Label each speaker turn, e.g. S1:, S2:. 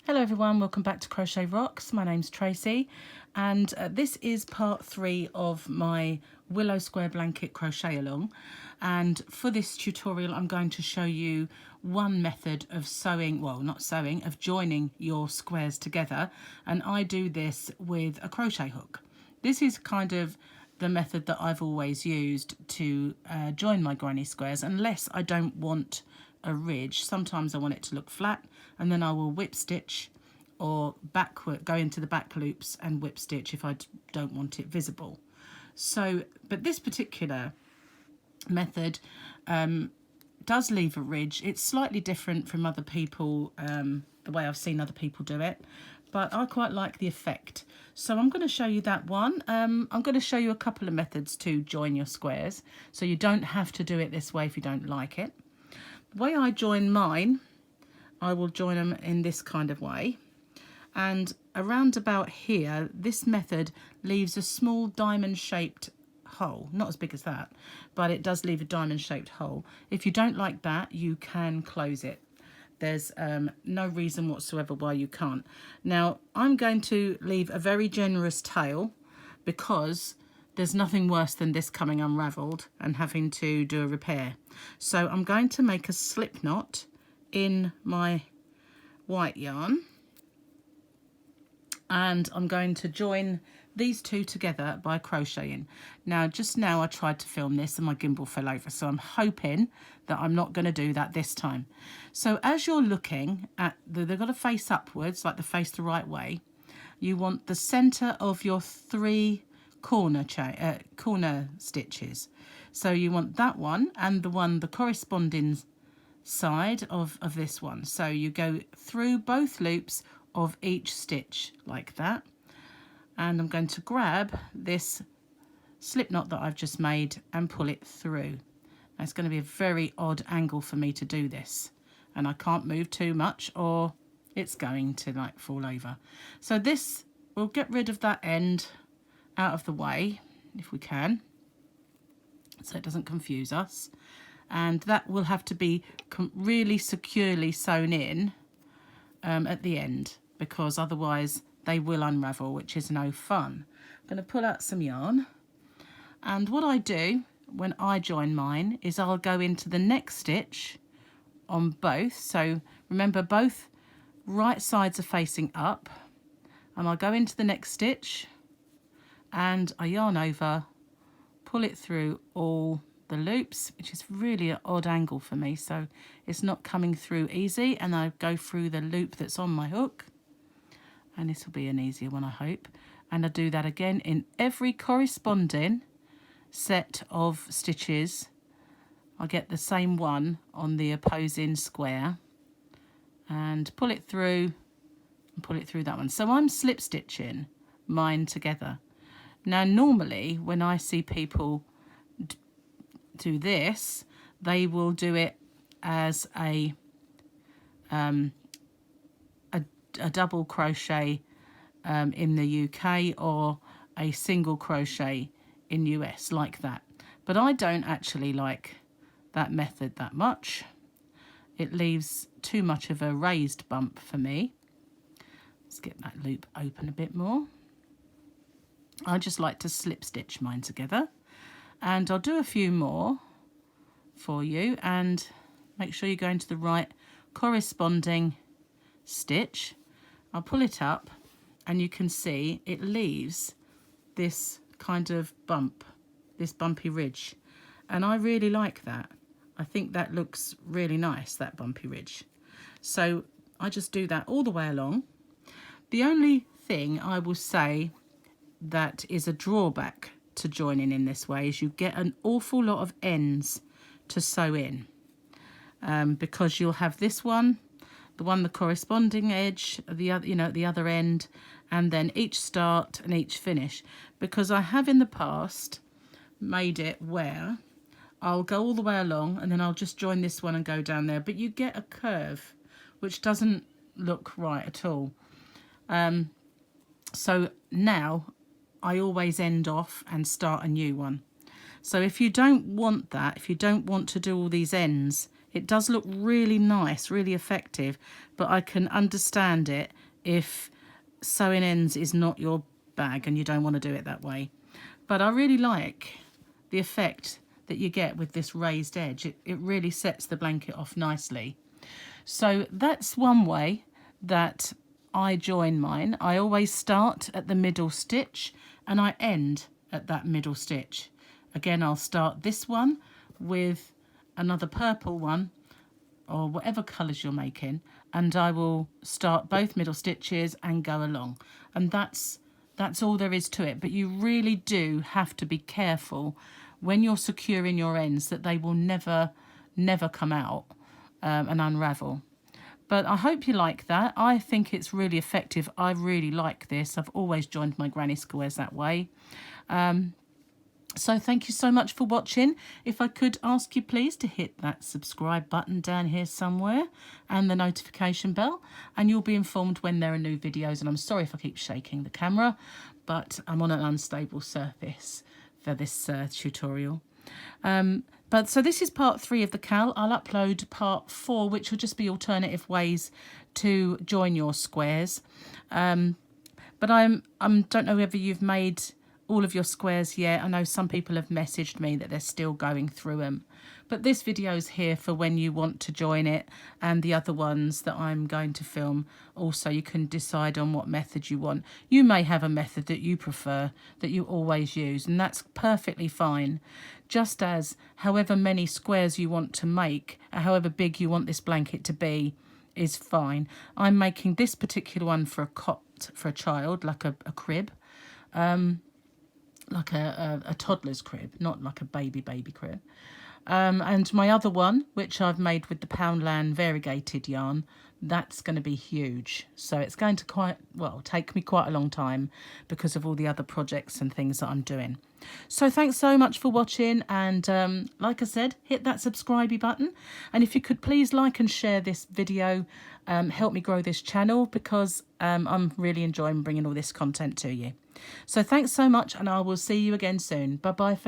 S1: Hello everyone, welcome back to Crochet Rocks. My name's Tracy and this is part 3 of my Willow Square blanket crochet along, and for this tutorial I'm going to show you one method of sewing, well not sewing, of joining your squares together, and I do this with a crochet hook. This is kind of the method that I've always used to join my granny squares, unless I don't want a ridge. Sometimes I want it to look flat, and then I will whip stitch or backward, go into the back loops and whip stitch if I don't want it visible. So, but this particular method does leave a ridge. It's slightly different from other people, the way I've seen other people do it, but I quite like the effect. So I'm going to show you that one. I'm going to show you a couple of methods to join your squares, so you don't have to do it this way if you don't like it. The way I join mine, I will join them in this kind of way, and around about here this method leaves a small diamond shaped hole, not as big as that, but it does leave a diamond shaped hole. If you don't like that, you can close it. There's no reason whatsoever why you can't. Now I'm going to leave a very generous tail, because there's nothing worse than this coming unravelled and having to do a repair. So I'm going to make a slip knot in my white yarn, and I'm going to join these two together by crocheting. Now just now I tried to film this and my gimbal fell over, so I'm hoping that I'm not going to do that this time. So as you're looking at they've got to face upwards, like the face the right way. You want the center of your 3 corner stitches. So you want that one and the corresponding side of this one. So you go through both loops of each stitch like that, and I'm going to grab this slip knot that I've just made and pull it through. Now, it's going to be a very odd angle for me to do this, and I can't move too much or it's going to like fall over. So this will get rid of that end out of the way if we can, so it doesn't confuse us, and that will have to be really securely sewn in at the end, because otherwise they will unravel, which is no fun. I'm going to pull out some yarn, and what I do when I join mine is I'll go into the next stitch on both. So remember, both right sides are facing up, and I'll go into the next stitch and I yarn over, pull it through all the loops, which is really an odd angle for me, so it's not coming through easy, and I go through the loop that's on my hook, and this will be an easier one I hope, and I do that again in every corresponding set of stitches. I get the same one on the opposing square and pull it through and pull it through that one. So I'm slip stitching mine together. Now normally when I see people do this, they will do it as a double crochet in the UK, or a single crochet in US, like that. But I don't actually like that method that much. It leaves too much of a raised bump for me. Let's get that loop open a bit more. I just like to slip stitch mine together, and I'll do a few more for you, and make sure you go into the right corresponding stitch. I'll pull it up and you can see it leaves this kind of bump, this bumpy ridge, and I really like that. I think that looks really nice, that bumpy ridge. So I just do that all the way along. The only thing I will say that is a drawback to joining in this way is you get an awful lot of ends to sew in, because you'll have this one, the corresponding edge, the other, at the other end, and then each start and each finish. Because I have in the past made it where I'll go all the way along and then I'll just join this one and go down there, but you get a curve which doesn't look right at all. So now I always end off and start a new one. So if you don't want that, if you don't want to do all these ends It does look really nice, really effective, but I can understand it if sewing ends is not your bag and you don't want to do it that way. But I really like the effect that you get with this raised edge. It really sets the blanket off nicely. So that's one way that I join mine. I always start at the middle stitch and I end at that middle stitch. Again, I'll start this one with another purple one or whatever colours you're making, and I will start both middle stitches and go along. And that's all there is to it. But you really do have to be careful when you're securing your ends that they will never come out and unravel. But I hope you like that. I think it's really effective. I really like this. I've always joined my granny squares that way. So thank you so much for watching. If I could ask you please to hit that subscribe button down here somewhere and the notification bell, and you'll be informed when there are new videos. And I'm sorry if I keep shaking the camera, but I'm on an unstable surface for this tutorial. So this is part 3 of the KAL. I'll upload part 4, which will just be alternative ways to join your squares. But I don't know whether you've made all of your squares yet. I know some people have messaged me that they're still going through them. But this video is here for when you want to join it, and the other ones that I'm going to film also, you can decide on what method you want. You may have a method that you prefer, that you always use, and that's perfectly fine. Just as however many squares you want to make, however big you want this blanket to be, is fine. I'm making this particular one for a cot, for a child, like a crib. Like a toddler's crib, not like a baby crib. And my other one, which I've made with the Poundland variegated yarn, that's going to be huge. So it's going to take me quite a long time because of all the other projects and things that I'm doing. So thanks so much for watching, and like I said, hit that subscribe button, and if you could please like and share this video, help me grow this channel, because I'm really enjoying bringing all this content to you. So thanks so much, and I will see you again soon. Bye bye for now.